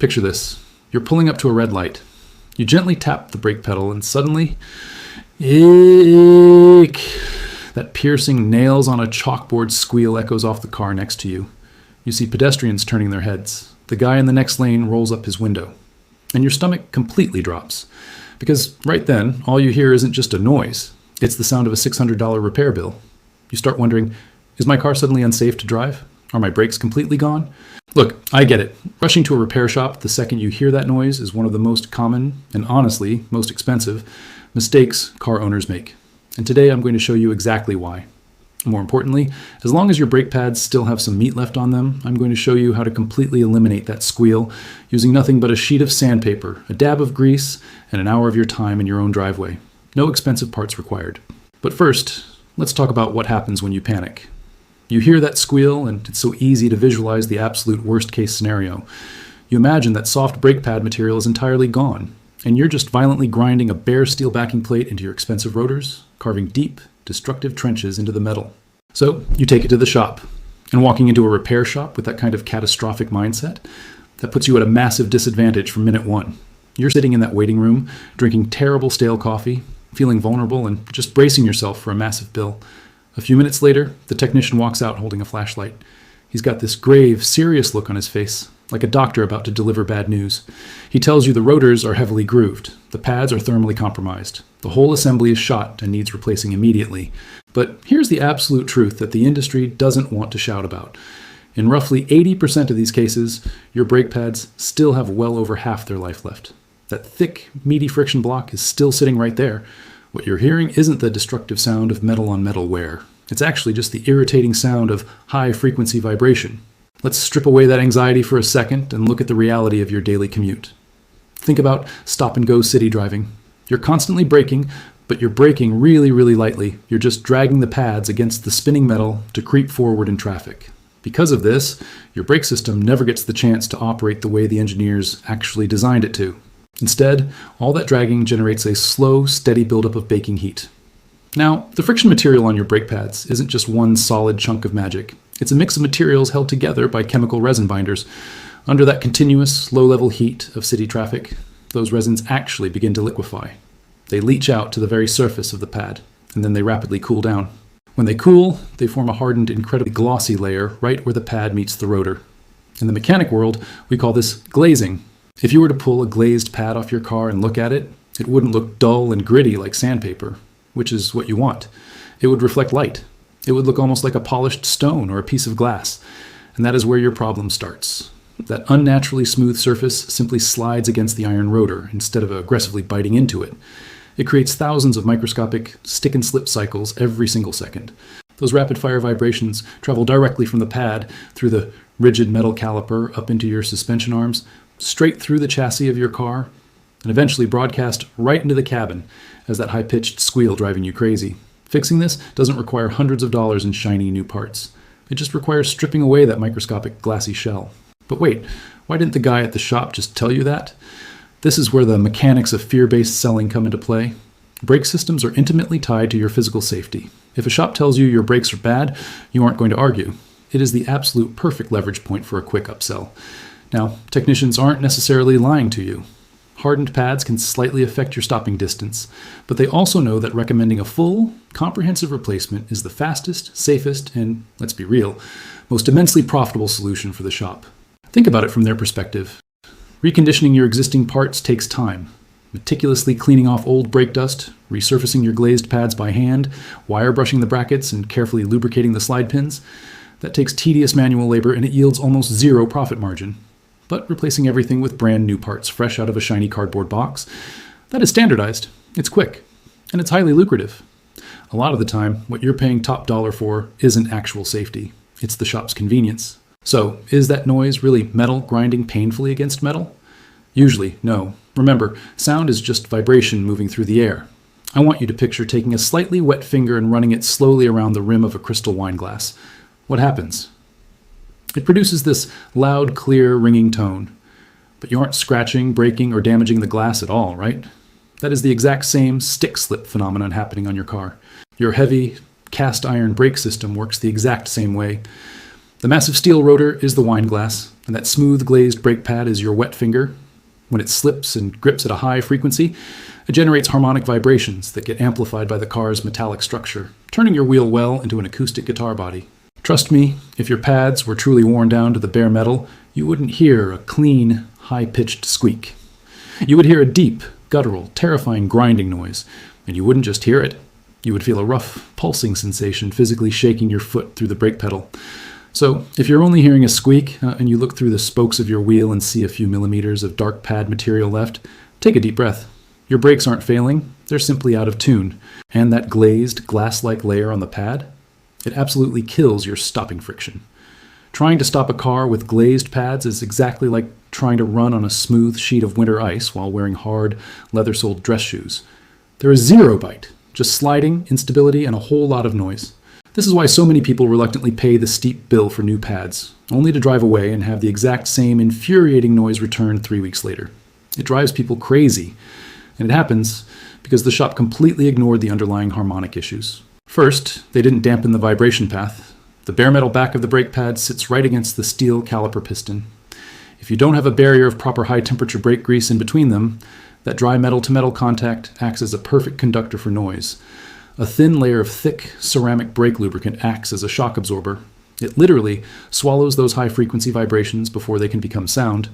Picture this. You're pulling up to a red light. You gently tap the brake pedal and suddenly, eek! That piercing nails on a chalkboard squeal echoes off the car next to you. You see pedestrians turning their heads. The guy in the next lane rolls up his window. And your stomach completely drops. Because right then, all you hear isn't just a noise. It's the sound of a $600 repair bill. You start wondering, is my car suddenly unsafe to drive? Are my brakes completely gone? Look, I get it. Rushing to a repair shop the second you hear that noise is one of the most common, and honestly, most expensive, mistakes car owners make. And today I'm going to show you exactly why. More importantly, as long as your brake pads still have some meat left on them, I'm going to show you how to completely eliminate that squeal using nothing but a sheet of sandpaper, a dab of grease, and an hour of your time in your own driveway. No expensive parts required. But first, let's talk about what happens when you panic. You hear that squeal, and it's so easy to visualize the absolute worst-case scenario. You imagine that soft brake pad material is entirely gone, and you're just violently grinding a bare steel backing plate into your expensive rotors, carving deep, destructive trenches into the metal. So you take it to the shop, and walking into a repair shop with that kind of catastrophic mindset, that puts you at a massive disadvantage from minute one. You're sitting in that waiting room, drinking terrible stale coffee, feeling vulnerable, and just bracing yourself for a massive bill. A few minutes later, the technician walks out holding a flashlight. He's got this grave, serious look on his face, like a doctor about to deliver bad news. He tells you the rotors are heavily grooved, the pads are thermally compromised, the whole assembly is shot and needs replacing immediately. But here's the absolute truth that the industry doesn't want to shout about. In roughly 80% of these cases, your brake pads still have well over half their life left. That thick, meaty friction block is still sitting right there. What you're hearing isn't the destructive sound of metal-on-metal wear. It's actually just the irritating sound of high-frequency vibration. Let's strip away that anxiety for a second and look at the reality of your daily commute. Think about stop-and-go city driving. You're constantly braking, but you're braking really, really lightly. You're just dragging the pads against the spinning metal to creep forward in traffic. Because of this, your brake system never gets the chance to operate the way the engineers actually designed it to. Instead, all that dragging generates a slow, steady buildup of baking heat. Now, the friction material on your brake pads isn't just one solid chunk of magic. It's a mix of materials held together by chemical resin binders. Under that continuous, low-level heat of city traffic, those resins actually begin to liquefy. They leach out to the very surface of the pad, and then they rapidly cool down. When they cool, they form a hardened, incredibly glossy layer right where the pad meets the rotor. In the mechanic world, we call this glazing. If you were to pull a glazed pad off your car and look at it, it wouldn't look dull and gritty like sandpaper, which is what you want. It would reflect light. It would look almost like a polished stone or a piece of glass. And that is where your problem starts. That unnaturally smooth surface simply slides against the iron rotor instead of aggressively biting into it. It creates thousands of microscopic stick and slip cycles every single second. Those rapid-fire vibrations travel directly from the pad through the rigid metal caliper up into your suspension arms, straight through the chassis of your car, and eventually broadcast right into the cabin as that high-pitched squeal driving you crazy. Fixing this doesn't require hundreds of dollars in shiny new parts. It just requires stripping away that microscopic glassy shell. But wait, why didn't the guy at the shop just tell you that? This is where the mechanics of fear-based selling come into play. Brake systems are intimately tied to your physical safety. If a shop tells you your brakes are bad, you aren't going to argue. It is the absolute perfect leverage point for a quick upsell. Now, technicians aren't necessarily lying to you. Hardened pads can slightly affect your stopping distance, but they also know that recommending a full, comprehensive replacement is the fastest, safest, and, let's be real, most immensely profitable solution for the shop. Think about it from their perspective. Reconditioning your existing parts takes time. Meticulously cleaning off old brake dust, resurfacing your glazed pads by hand, wire brushing the brackets, and carefully lubricating the slide pins. That takes tedious manual labor and it yields almost zero profit margin. But replacing everything with brand new parts fresh out of a shiny cardboard box, that is standardized, it's quick, and it's highly lucrative. A lot of the time, what you're paying top dollar for isn't actual safety. It's the shop's convenience. So, is that noise really metal grinding painfully against metal? Usually, no. Remember, sound is just vibration moving through the air. I want you to picture taking a slightly wet finger and running it slowly around the rim of a crystal wine glass. What happens? It produces this loud, clear, ringing tone. But you aren't scratching, breaking, or damaging the glass at all, right? That is the exact same stick-slip phenomenon happening on your car. Your heavy, cast-iron brake system works the exact same way. The massive steel rotor is the wine glass, And that smooth glazed brake pad is your wet finger. When it slips and grips at a high frequency, it generates harmonic vibrations that get amplified by the car's metallic structure, turning your wheel well into an acoustic guitar body. Trust me, if your pads were truly worn down to the bare metal, you wouldn't hear a clean, high-pitched squeak. You would hear a deep, guttural, terrifying grinding noise, and you wouldn't just hear it. You would feel a rough, pulsing sensation physically shaking your foot through the brake pedal. So, if you're only hearing a squeak and you look through the spokes of your wheel and see a few millimeters of dark pad material left, take a deep breath. Your brakes aren't failing, they're simply out of tune. And that glazed, glass-like layer on the pad, it absolutely kills your stopping friction. Trying to stop a car with glazed pads is exactly like trying to run on a smooth sheet of winter ice while wearing hard, leather-soled dress shoes. There is zero bite, just sliding, instability, and a whole lot of noise. This is why so many people reluctantly pay the steep bill for new pads, only to drive away and have the exact same infuriating noise returned 3 weeks later. It drives people crazy, and it happens because the shop completely ignored the underlying harmonic issues. First, they didn't dampen the vibration path. The bare metal back of the brake pad sits right against the steel caliper piston. If you don't have a barrier of proper high-temperature brake grease in between them, that dry metal-to-metal contact acts as a perfect conductor for noise. A thin layer of thick ceramic brake lubricant acts as a shock absorber. It literally swallows those high-frequency vibrations before they can become sound.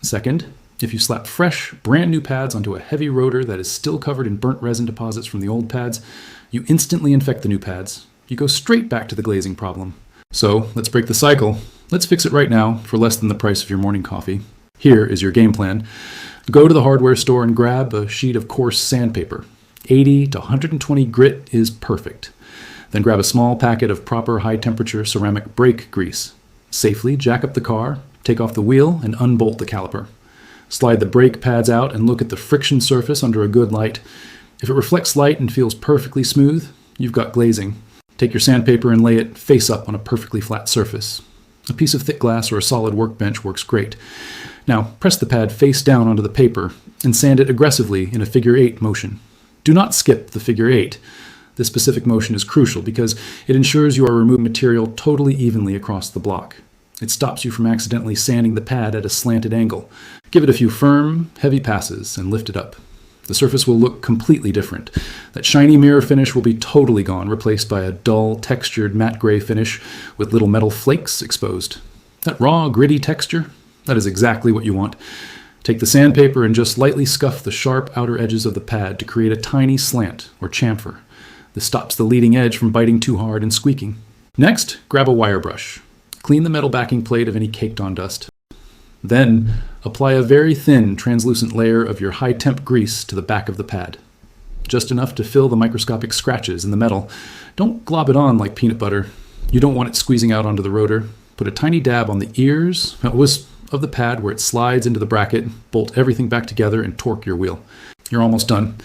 Second, if you slap fresh, brand new pads onto a heavy rotor that is still covered in burnt resin deposits from the old pads, you instantly infect the new pads. You go straight back to the glazing problem. So, let's break the cycle. Let's fix it right now for less than the price of your morning coffee. Here is your game plan. Go to the hardware store and grab a sheet of coarse sandpaper. 80 to 120 grit is perfect. Then grab a small packet of proper high-temperature ceramic brake grease. Safely jack up the car, take off the wheel, and unbolt the caliper. Slide the brake pads out and look at the friction surface under a good light. If it reflects light and feels perfectly smooth, you've got glazing. Take your sandpaper and lay it face up on a perfectly flat surface. A piece of thick glass or a solid workbench works great. Now, press the pad face down onto the paper and sand it aggressively in a figure 8 motion. Do not skip the figure 8. This specific motion is crucial because it ensures you are removing material totally evenly across the block. It stops you from accidentally sanding the pad at a slanted angle. Give it a few firm, heavy passes and lift it up. The surface will look completely different. That shiny mirror finish will be totally gone, replaced by a dull, textured matte gray finish with little metal flakes exposed. That raw, gritty texture, that is exactly what you want. Take the sandpaper and just lightly scuff the sharp outer edges of the pad to create a tiny slant or chamfer. This stops the leading edge from biting too hard and squeaking. Next, grab a wire brush. Clean the metal backing plate of any caked-on dust. Then, apply a very thin, translucent layer of your high-temp grease to the back of the pad. Just enough to fill the microscopic scratches in the metal. Don't glob it on like peanut butter. You don't want it squeezing out onto the rotor. Put a tiny dab on the ears of the pad where it slides into the bracket, bolt everything back together, and torque your wheel. You're almost done.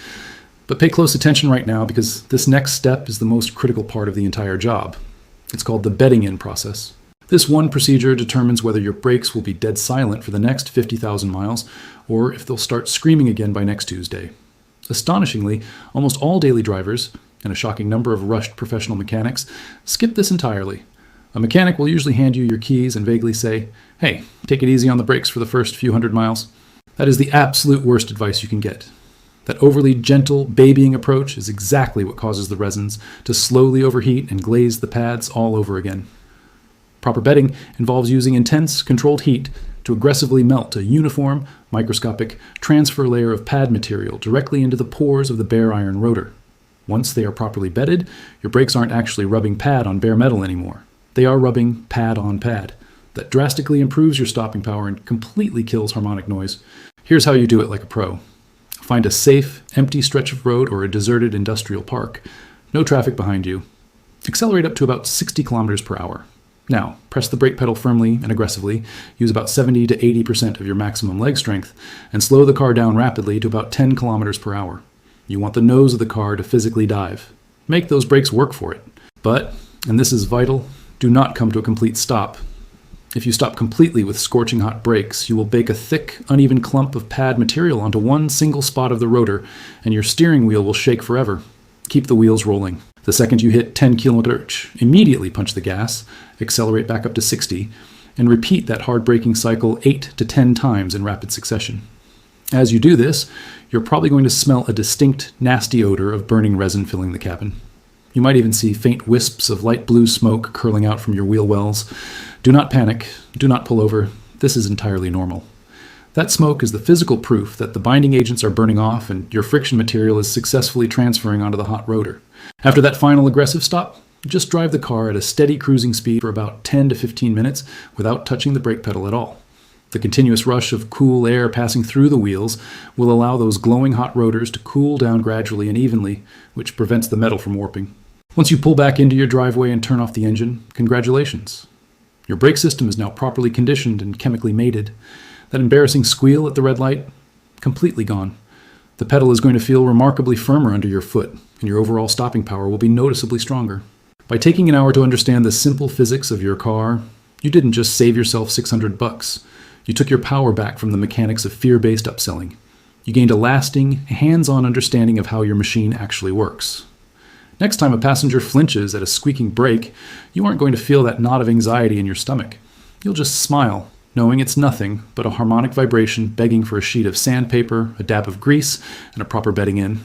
But pay close attention right now because this next step is the most critical part of the entire job. It's called the bedding in process. This one procedure determines whether your brakes will be dead silent for the next 50,000 miles or if they'll start screaming again by next Tuesday. Astonishingly, almost all daily drivers, and a shocking number of rushed professional mechanics, skip this entirely. A mechanic will usually hand you your keys and vaguely say, "Hey, take it easy on the brakes for the first few hundred miles." That is the absolute worst advice you can get. That overly gentle, babying approach is exactly what causes the resins to slowly overheat and glaze the pads all over again. Proper bedding involves using intense, controlled heat to aggressively melt a uniform, microscopic transfer layer of pad material directly into the pores of the bare iron rotor. Once they are properly bedded, your brakes aren't actually rubbing pad on bare metal anymore. They are rubbing pad on pad. That drastically improves your stopping power and completely kills harmonic noise. Here's how you do it like a pro. Find a safe, empty stretch of road or a deserted industrial park. No traffic behind you. Accelerate up to about 60 kilometers per hour. Now, press the brake pedal firmly and aggressively, use about 70 to 80% of your maximum leg strength, and slow the car down rapidly to about 10 kilometers per hour. You want the nose of the car to physically dive. Make those brakes work for it. But, and this is vital, do not come to a complete stop. If you stop completely with scorching hot brakes, you will bake a thick, uneven clump of pad material onto one single spot of the rotor, and your steering wheel will shake forever. Keep the wheels rolling. The second you hit 10 kilometers, immediately punch the gas, accelerate back up to 60, and repeat that hard braking cycle 8 to 10 times in rapid succession. As you do this, you're probably going to smell a distinct, nasty odor of burning resin filling the cabin. You might even see faint wisps of light blue smoke curling out from your wheel wells. Do not panic. Do not pull over. This is entirely normal. That smoke is the physical proof that the binding agents are burning off and your friction material is successfully transferring onto the hot rotor. After that final aggressive stop, just drive the car at a steady cruising speed for about 10 to 15 minutes without touching the brake pedal at all. The continuous rush of cool air passing through the wheels will allow those glowing hot rotors to cool down gradually and evenly, which prevents the metal from warping. Once you pull back into your driveway and turn off the engine, congratulations. Your brake system is now properly conditioned and chemically mated. That embarrassing squeal at the red light, completely gone. The pedal is going to feel remarkably firmer under your foot, and your overall stopping power will be noticeably stronger. By taking an hour to understand the simple physics of your car, you didn't just save yourself $600. You took your power back from the mechanics of fear-based upselling. You gained a lasting, hands-on understanding of how your machine actually works. Next time a passenger flinches at a squeaking brake, you aren't going to feel that knot of anxiety in your stomach. You'll just smile, knowing it's nothing but a harmonic vibration begging for a sheet of sandpaper, a dab of grease, and a proper bedding in.